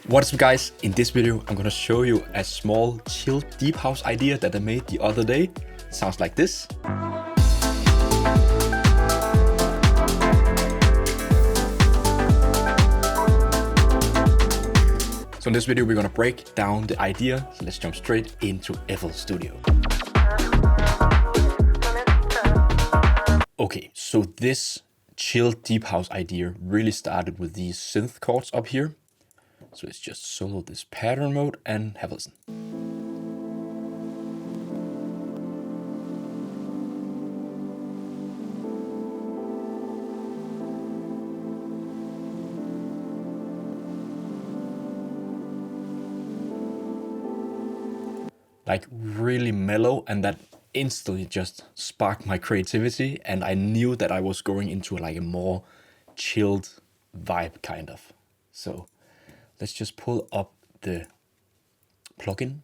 What's up guys, in this video I'm gonna show you a small chill deep house idea that I made the other day. It sounds like this. So in this video we're gonna break down the idea, so let's jump straight into FL Studio. Okay, so this chill deep house idea really started with these synth chords up here. So let's just solo this pattern mode and have a listen. Like really mellow, and that instantly just sparked my creativity, and I knew that I was going into like a more chilled vibe kind of. So let's just pull up the plugin.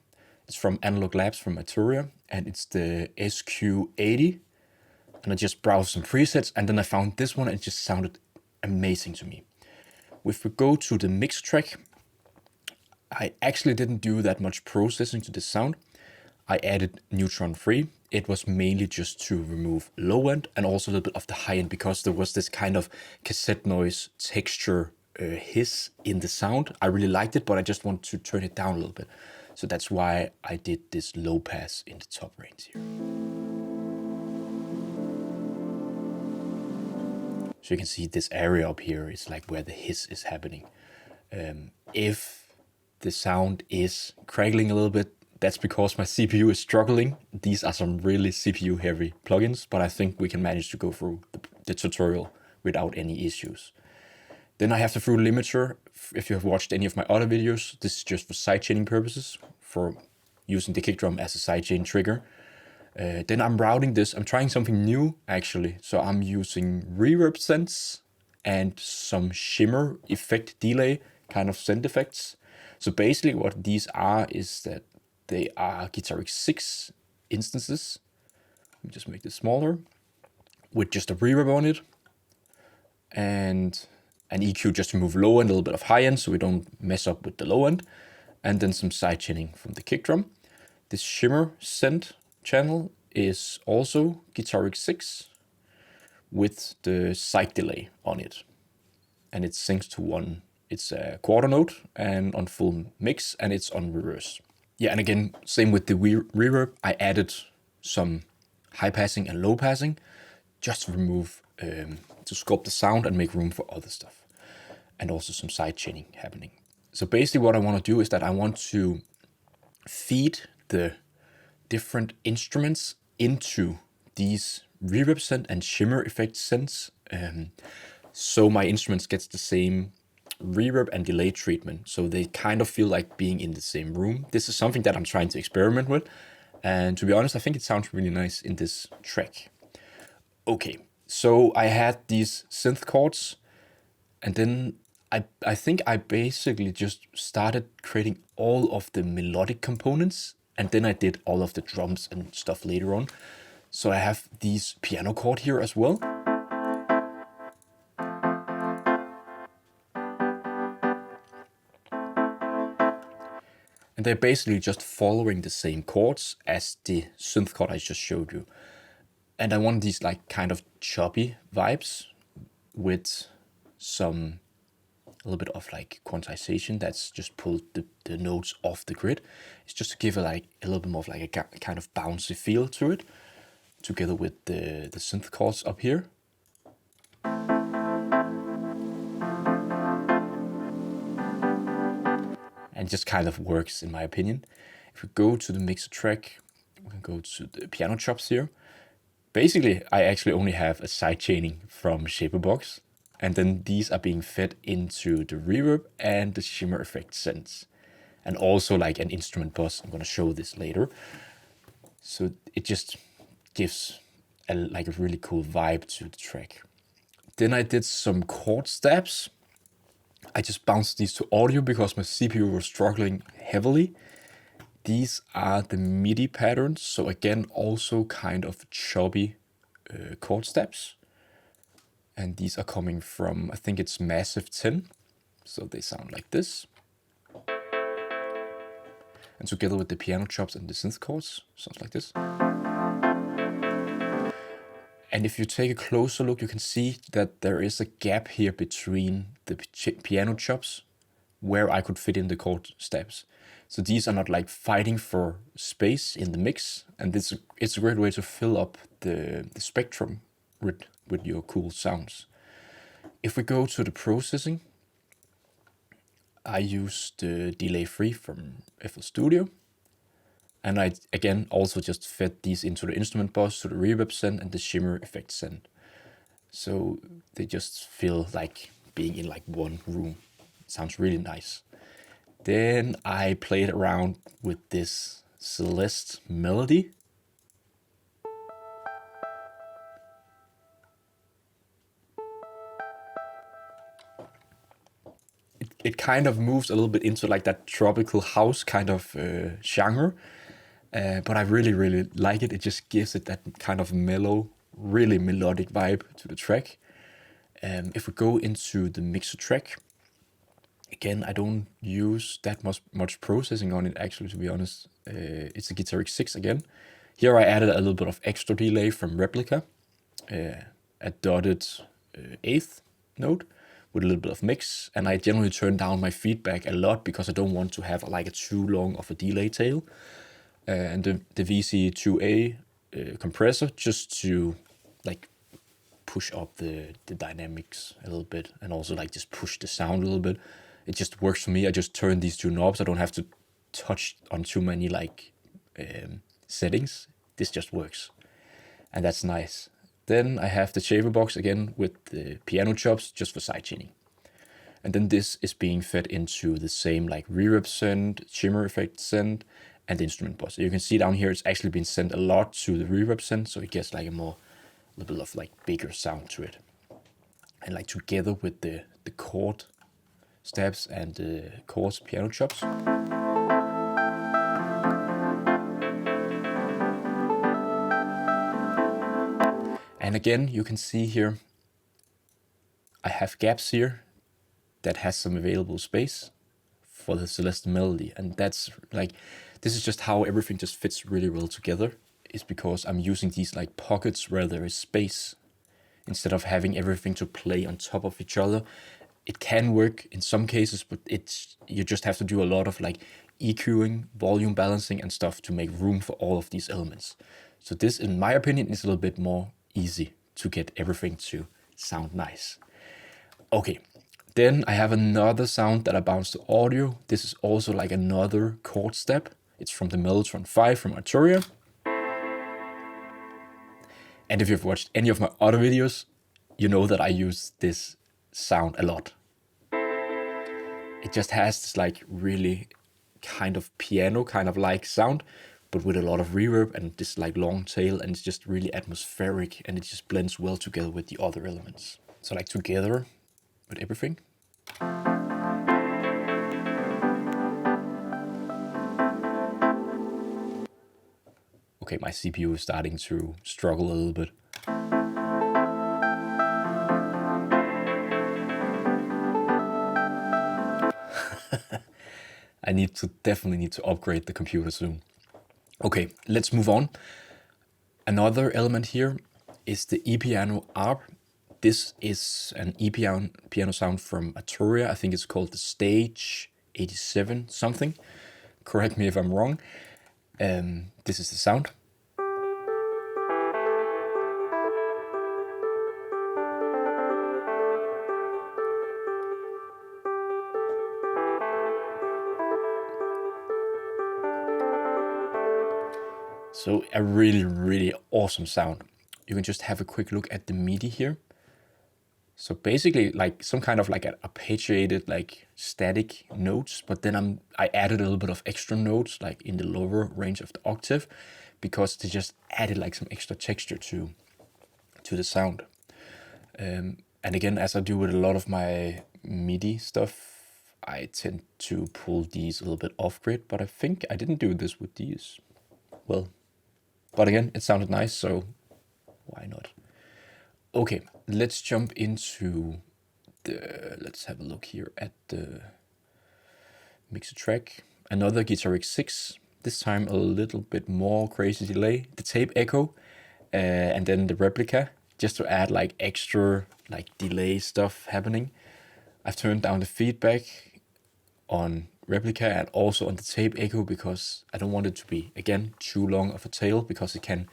It's from Analog Labs from Arturia, and it's the SQ80. And I just browsed some presets, and then I found this one, and it just sounded amazing to me. If we go to the mix track, I actually didn't do that much processing to this sound. I added neutron free. It was mainly just to remove low end and also a little bit of the high end, because there was this kind of cassette noise texture hiss in the sound. I really liked it, but I just want to turn it down a little bit. So that's why I did this low pass in the top range here. So you can see this area up here is like where the hiss is happening. If the sound is crackling a little bit, that's because my CPU is struggling. These are some really CPU heavy plugins, but I think we can manage to go through the tutorial without any issues. Then I have the through limiter. If you have watched any of my other videos, this is just for sidechaining purposes, for using the kick drum as a sidechain trigger. Then I'm routing this. I'm trying something new actually. So I'm using reverb synths and some shimmer effect delay kind of synth effects. So basically what these are is that they are Guitar 6 instances. Let me just make this smaller, with just a reverb on it, and an EQ just to move low end, a little bit of high end, so we don't mess up with the low end, and then some sidechaining from the kick drum. This shimmer synth channel is also Guitar 6 with the side delay on it, and it syncs to one. It's a quarter note and on full mix, and it's on reverse. Yeah, and again, same with the reverb. I added some high passing and low passing just to remove, to sculpt the sound and make room for other stuff. And also some side chaining happening. So basically what I want to do is that I want to feed the different instruments into these reverb synth and shimmer effect synths. So my instruments gets the same reverb and delay treatment, so they kind of feel like being in the same room. This is something that I'm trying to experiment with, and to be honest, I think it sounds really nice in this track. Okay, so I had these synth chords, and then I think I basically just started creating all of the melodic components, and then I did all of the drums and stuff later on. So I have these piano chord here as well. And they're basically just following the same chords as the synth chord I just showed you. And I want these like kind of choppy vibes with some, a little bit of like quantization that's just pulled the notes off the grid. It's just to give it like a little bit more of like a kind of bouncy feel to it, together with the synth chords up here. And just kind of works in my opinion. If we go to the mixer track, we can go to the piano chops here. Basically, I actually only have a sidechaining from Shaperbox, and then these are being fed into the reverb and the shimmer effect synths, and also like an instrument bus. I'm gonna show this later. So it just gives like a really cool vibe to the track. Then I did some chord stabs. I just bounced these to audio because my CPU was struggling heavily. These are the MIDI patterns, so again, also kind of choppy chord stabs. And these are coming from, I think it's Massive 10. So they sound like this. and together with the piano chops and the synth chords, sounds like this. And if you take a closer look, you can see that there is a gap here between the piano chops where I could fit in the chord steps. So these are not like fighting for space in the mix, and it's a great way to fill up the spectrum with your cool sounds. If we go to the processing, I use the delay free from FL Studio. And I, again, also just fed these into the instrument bus, to the reverb send and the shimmer effect send. So they just feel like being in like one room. It sounds really nice. Then I played around with this Celeste melody. It kind of moves a little bit into like that tropical house kind of genre. But I really, really like it. It just gives it that kind of mellow, really melodic vibe to the track. If we go into the mixer track, again, I don't use that much processing on it, actually, to be honest. It's a Guitar X6 again. Here I added a little bit of extra delay from Replica, a dotted eighth note with a little bit of mix. And I generally turn down my feedback a lot because I don't want to have like a too long of a delay tail. And the VC2A compressor just to like push up the dynamics a little bit, and also like just push the sound a little bit. It just works for me. I just turn these two knobs. I don't have to touch on too many like settings. This just works, and that's nice. Then I have the shaper box again with the piano chops just for sidechaining. And then this is being fed into the same like reverb send, shimmer effect send, and the instrument bus. So you can see down here, it's actually been sent a lot to the reverb send, so it gets like a little bit of like bigger sound to it. And like together with the chord steps and the chords piano chops. And again, you can see here, I have gaps here that has some available space for the Celeste melody. And that's like, this is just how everything just fits really well together. Is because I'm using these like pockets where there is space instead of having everything to play on top of each other. It can work in some cases, but you just have to do a lot of like EQing, volume balancing and stuff to make room for all of these elements. So this, in my opinion, is a little bit more easy to get everything to sound nice. Okay, then I have another sound that I bounce to audio. This is also like another chord step. It's from the Mellotron 5 from Arturia. And if you've watched any of my other videos, you know that I use this sound a lot. It just has this like really kind of piano kind of like sound, but with a lot of reverb and this like long tail, and it's just really atmospheric, and it just blends well together with the other elements. So like together with everything. Okay, my CPU is starting to struggle a little bit. I definitely need to upgrade the computer soon. Okay, let's move on. Another element here is the E-piano ARP. This is an E-piano sound from Arturia. I think it's called the Stage 87 something. Correct me if I'm wrong. This is the sound. So a really, really awesome sound. You can just have a quick look at the MIDI here. So basically like some kind of like an arpeggiated like static notes, but then I added a little bit of extra notes like in the lower range of the octave, because they just added like some extra texture to the sound. And again, as I do with a lot of my MIDI stuff, I tend to pull these a little bit off grid, but I think I didn't do this with these. Well, but again, it sounded nice, so why not? Okay, let's jump into let's have a look here at the mixer track. another Guitar X6, this time a little bit more crazy delay, the tape echo, and then the replica, just to add like extra like delay stuff happening. I've turned down the feedback on replica and also on the tape echo because I don't want it to be, again, too long of a tail because it can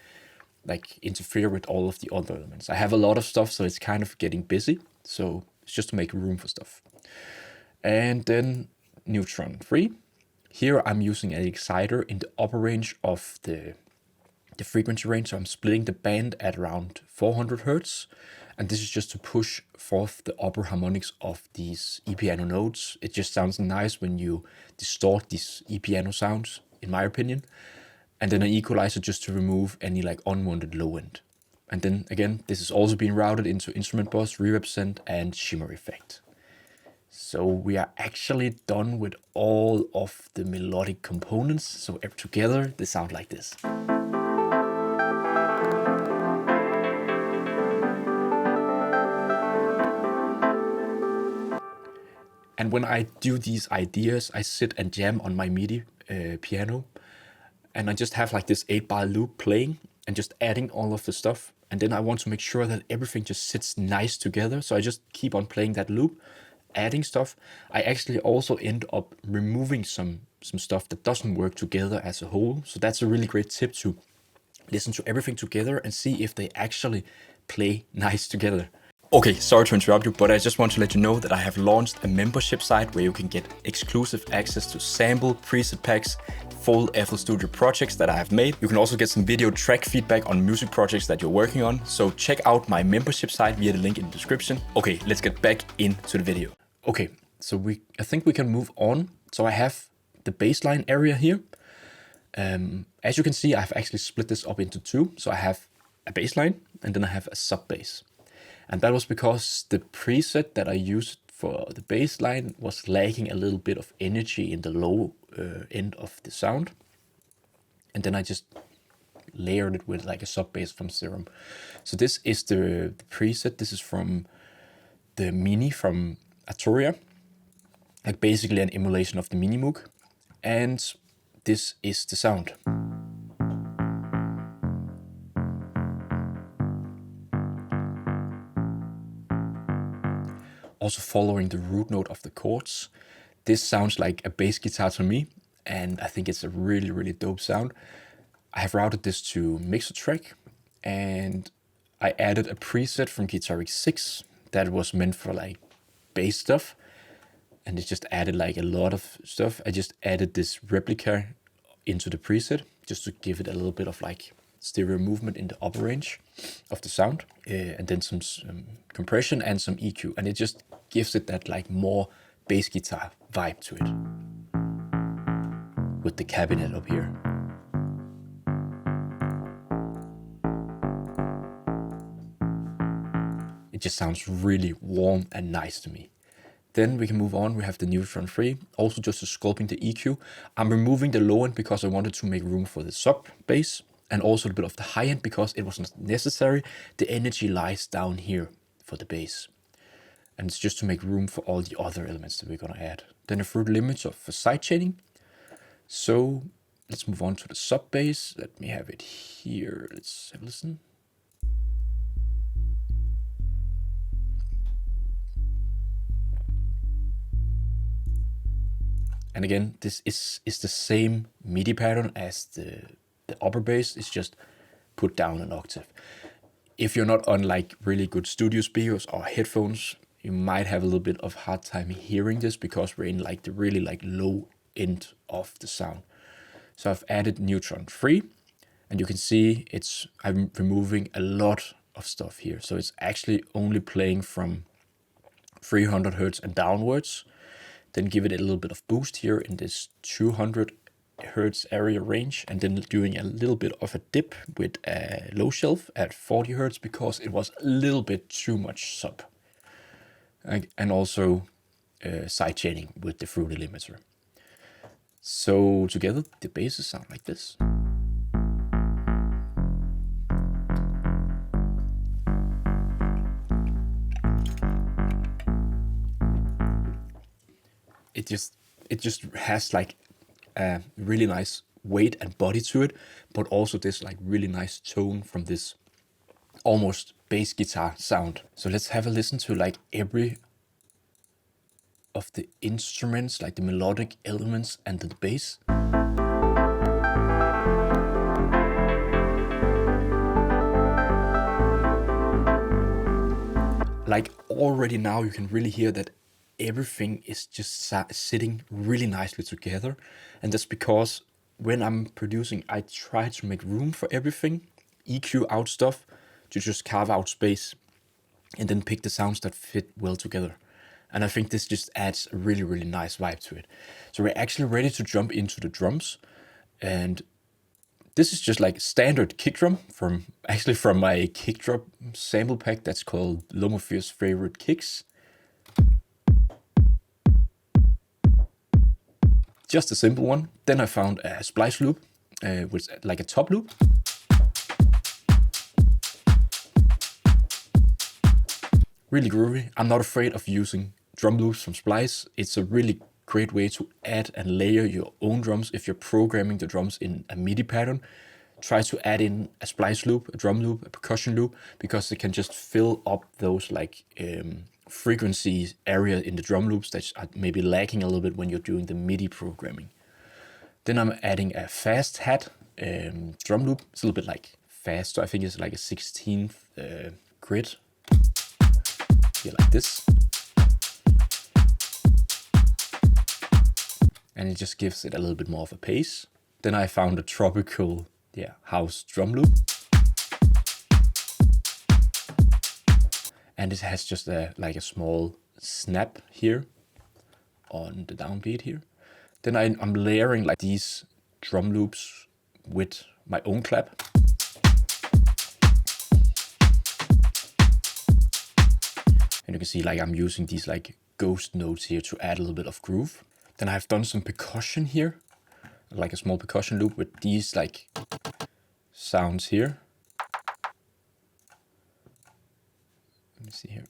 like interfere with all of the other elements. I have a lot of stuff, so it's kind of getting busy. So it's just to make room for stuff. And then neutron free. Here I'm using an exciter in the upper range of the frequency range. So I'm splitting the band at around 400 Hertz. And this is just to push forth the upper harmonics of these E-piano notes. It just sounds nice when you distort these E-piano sounds, in my opinion. And then an equalizer just to remove any like unwanted low end. And then again, this is also being routed into instrument bus, reverb send, and shimmer effect. So we are actually done with all of the melodic components. So together they sound like this. And when I do these ideas, I sit and jam on my MIDI piano. And I just have like this 8-bar loop playing and just adding all of the stuff. And then I want to make sure that everything just sits nice together. So I just keep on playing that loop, adding stuff. I actually also end up removing some stuff that doesn't work together as a whole. So that's a really great tip, to listen to everything together and see if they actually play nice together. Okay, sorry to interrupt you, but I just want to let you know that I have launched a membership site where you can get exclusive access to sample preset packs, full FL Studio projects that I have made. You can also get some video track feedback on music projects that you're working on. So check out my membership site via the link in the description. Okay, let's get back into the video. Okay, so I think we can move on. So I have the bassline area here. As you can see, I've actually split this up into two. So I have a bassline and then I have a sub bass. And that was because the preset that I used for the bass line was lacking a little bit of energy in the low end of the sound. And then I just layered it with like a sub bass from Serum. So this is the preset. This is from the Mini from Arturia, like basically an emulation of the Mini Moog. And this is the sound. Also following the root note of the chords. This sounds like a bass guitar to me, and I think it's a really, really dope sound. I have routed this to mixer track, and I added a preset from Guitar X6 that was meant for like bass stuff, and it just added like a lot of stuff. I just added this replica into the preset just to give it a little bit of like stereo movement in the upper range of the sound, and then some compression and some EQ, and it just gives it that like more bass guitar vibe to it with the cabinet up here. It just sounds really warm and nice to me. Then we can move on. We have the neutron free, also just to sculpting the EQ. I'm removing the low end because I wanted to make room for the sub bass, and also a bit of the high end because it wasn't necessary. The energy lies down here for the bass. And it's just to make room for all the other elements that we're gonna add. Then a fruit limiter for sidechaining. So let's move on to the sub bass. Let me have it here. Let's have a listen. And again, this is the same MIDI pattern as the upper bass. It's just put down an octave. If you're not on like really good studio speakers or headphones, you might have a little bit of hard time hearing this because we're in like the really like low end of the sound. So I've added neutron free, and you can see I'm removing a lot of stuff here. So it's actually only playing from 300 Hertz and downwards. Then give it a little bit of boost here in this 200 Hertz area range, and then doing a little bit of a dip with a low shelf at 40 Hertz because it was a little bit too much sub. And also sidechaining with the fruity limiter. So together the basses sound like this. It just has like a really nice weight and body to it, but also this like really nice tone from this almost bass guitar sound. So let's have a listen to like every of the instruments, like the melodic elements and the bass. Like already now you can really hear that everything is just sitting really nicely together. And that's because when I'm producing, I try to make room for everything, EQ out stuff, to just carve out space and then pick the sounds that fit well together. And I think this just adds a really, really nice vibe to it. So we're actually ready to jump into the drums. And this is just like standard kick drum from my kick drum sample pack that's called LÄMMERFYRs Favorite Kicks. Just a simple one. Then I found a splice loop with like a top loop. Really groovy. I'm not afraid of using drum loops from Splice. It's a really great way to add and layer your own drums if you're programming the drums in a MIDI pattern. Try to add in a splice loop, a drum loop, a percussion loop, because it can just fill up those like frequency area in the drum loops that are maybe lacking a little bit when you're doing the MIDI programming. Then I'm adding a fast hat drum loop. It's a little bit like fast, so I think it's like a 16th grid. Here like this. And it just gives it a little bit more of a pace. Then I found a tropical house drum loop. And it has just like a small snap here on the downbeat here. Then I'm layering like these drum loops with my own clap. And you can see like I'm using these like ghost notes here to add a little bit of groove. Then I've done some percussion here, like a small percussion loop with these like sounds here. Let me see here.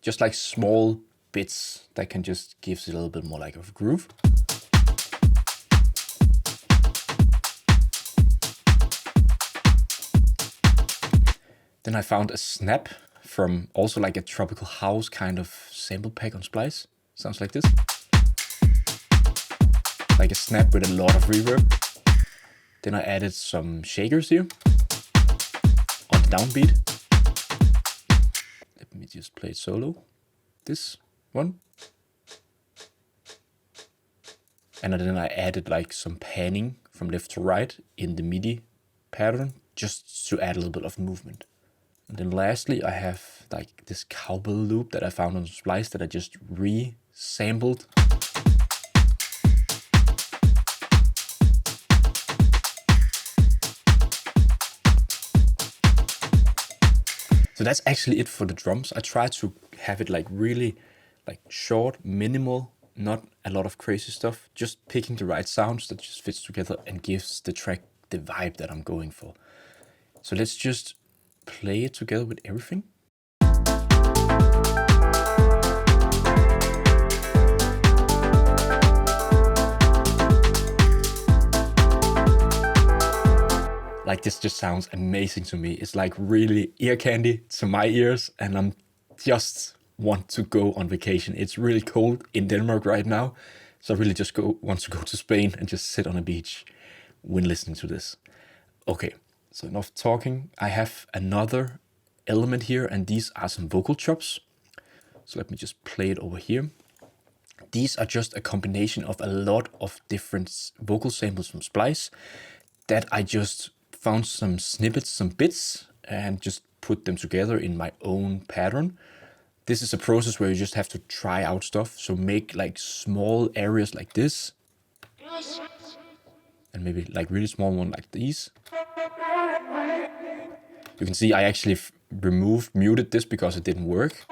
Just like small bits that can just give it a little bit more like of groove. Then I found a snap from also like a tropical house kind of sample pack on Splice. Sounds like this. Like a snap with a lot of reverb. Then I added some shakers here on the downbeat. Let me just play it solo. This one. And then I added like some panning from left to right in the MIDI pattern, just to add a little bit of movement. And then lastly, I have like this cowbell loop that I found on Splice that I just re-sampled. So that's actually it for the drums. I try to have it like really like short, minimal, not a lot of crazy stuff. Just picking the right sounds that just fits together and gives the track the vibe that I'm going for. So let's just play it together with everything. Like this just sounds amazing to me. It's like really ear candy to my ears, and I'm just want to go on vacation. It's really cold in Denmark right now, so I really just want to go to Spain and just sit on a beach when listening to this. Okay, so enough talking. I have another element here, and these are some vocal chops. So let me just play it over here. These are just a combination of a lot of different vocal samples from Splice that I just found some snippets, some bits, and just put them together in my own pattern. This is a process where you just have to try out stuff. So make like small areas like this. And maybe like really small one like these. You can see I actually muted this because it didn't work.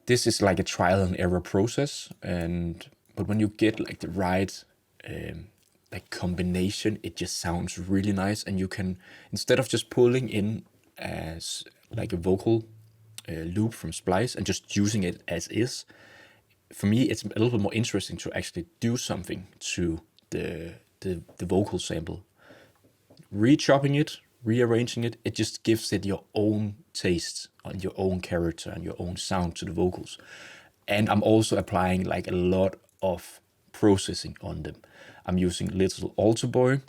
This is like a trial and error process. But when you get like the right like combination, it just sounds really nice. And you can, instead of just pulling in as like a vocal loop from Splice and just using it as is, for me, it's a little bit more interesting to actually do something to the vocal sample. Re-chopping it, rearranging it, it just gives it your own taste and your own character and your own sound to the vocals. And I'm also applying like a lot of processing on them. I'm using little alter boy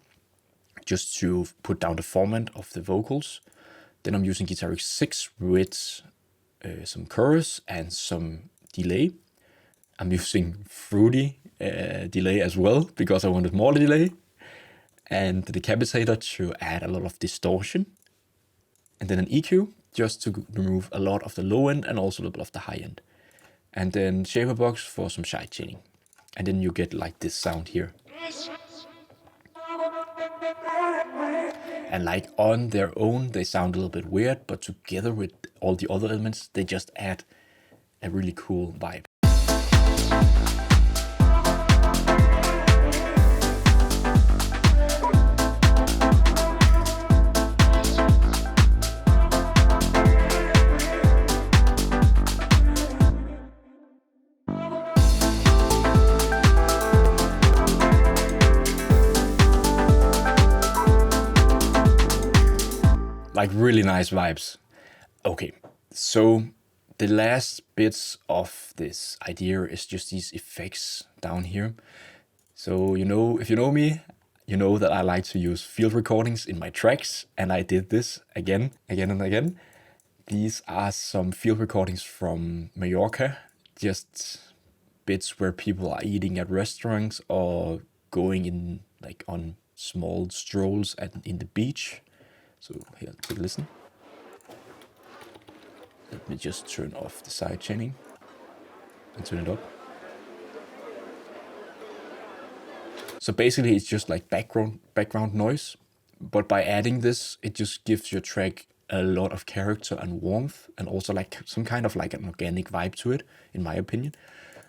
just to put down the format of the vocals. Then I'm using Guitar 6 with some chorus and some delay. I'm using fruity delay as well because I wanted more delay. And the decapitator to add a lot of distortion. And then an EQ just to remove a lot of the low end and also a little bit of the high end. And then shaper box for some sidechaining. And then you get like this sound here. And like on their own, they sound a little bit weird, but together with all the other elements, they just add a really cool vibe. Like really nice vibes. Okay, so the last bits of this idea is just these effects down here. So, you know, if you know me, you know that I like to use field recordings in my tracks, and I did this again and again. These are some field recordings from Mallorca, just bits where people are eating at restaurants or going in like on small strolls in the beach. So here, take a listen. Let me just turn off the sidechaining and turn it up. So basically it's just like background noise, but by adding this, it just gives your track a lot of character and warmth, and also like some kind of like an organic vibe to it, in my opinion.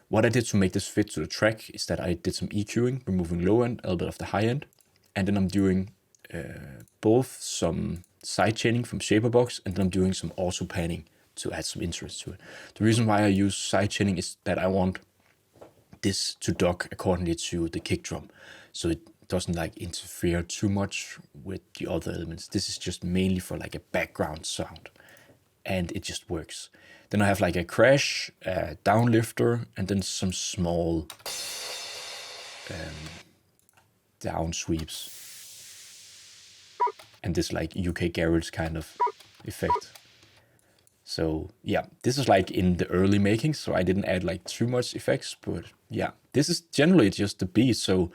What I did to make this fit to the track is that I did some EQing, removing low end, a little bit of the high end, and then I'm doing both some sidechaining from Shaperbox, and then I'm doing some auto panning to add some interest to it. The reason why I use sidechaining is that I want this to dock accordingly to the kick drum, so it doesn't like interfere too much with the other elements. This is just mainly for like a background sound, and it just works. Then I have like a crash, a downlifter, and then some small down sweeps. And this like UK garage kind of effect. So yeah, this is like in the early making, so I didn't add like too much effects, but yeah, this is generally just the beat. So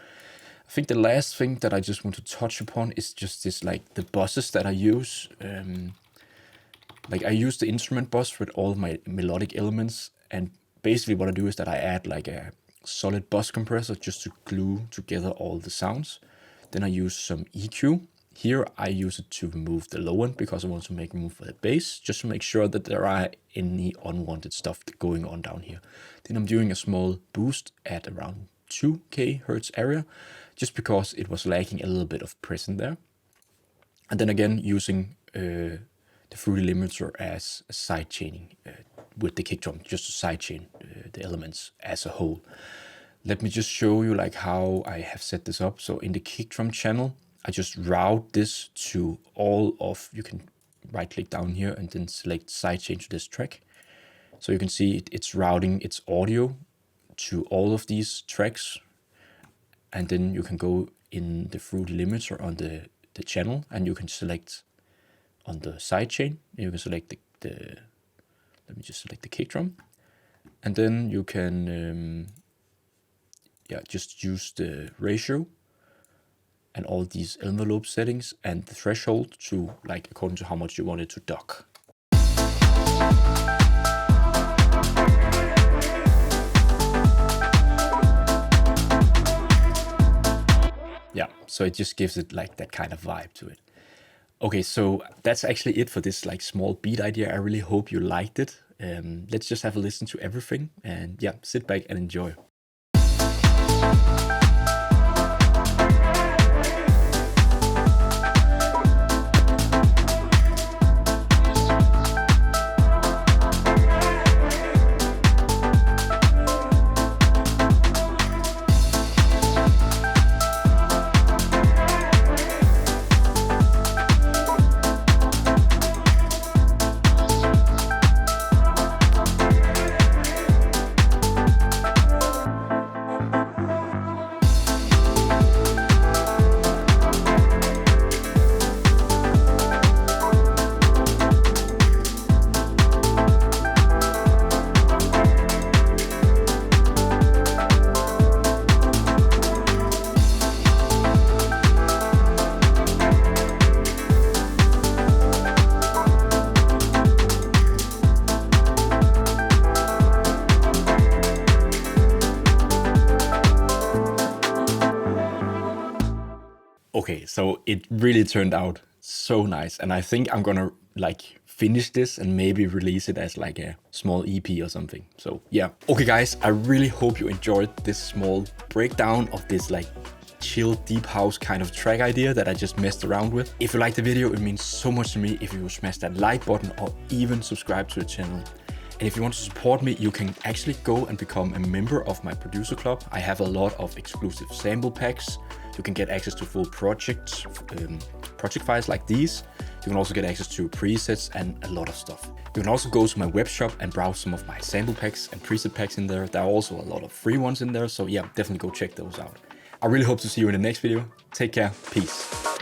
I think the last thing that I just want to touch upon is just this like the buses that I use. Like I use the instrument bus with all my melodic elements, and basically what I do is that I add like a solid bus compressor just to glue together all the sounds. Then I use some EQ. Here I use it to remove the low end because I want to make room for the bass, just to make sure that there are any unwanted stuff going on down here. Then I'm doing a small boost at around 2k hertz area, just because it was lacking a little bit of presence there. And then again using the fruity limiter as a sidechaining with the kick drum, just to sidechain the elements as a whole. Let me just show you like how I have set this up. So in the kick drum channel, I just route this to all of, you can right click down here and then select sidechain to this track. So you can see it's routing its audio to all of these tracks. And then you can go in the fruity limiter on the channel, and you can select on the sidechain, you can select the let me just select the kick drum. And then you can just use the ratio and all these envelope settings and the threshold to like according to how much you want it to dock. Yeah, so it just gives it like that kind of vibe to it. Okay, so that's actually it for this like small beat idea. I really hope you liked it. Let's just have a listen to everything, and yeah, sit back and enjoy. Okay, so it really turned out so nice, and I think I'm gonna like finish this and maybe release it as like a small EP or something. So yeah. Okay guys, I really hope you enjoyed this small breakdown of this like chill deep house kind of track idea that I just messed around with. If you liked the video, it means so much to me if you smash that like button or even subscribe to the channel. And if you want to support me, you can actually go and become a member of my producer club. I have a lot of exclusive sample packs. You can get access to full project files like these. You can also get access to presets and a lot of stuff. You can also go to my web shop and browse some of my sample packs and preset packs in there. There are also a lot of free ones in there. So yeah, definitely go check those out. I really hope to see you in the next video. Take care. Peace.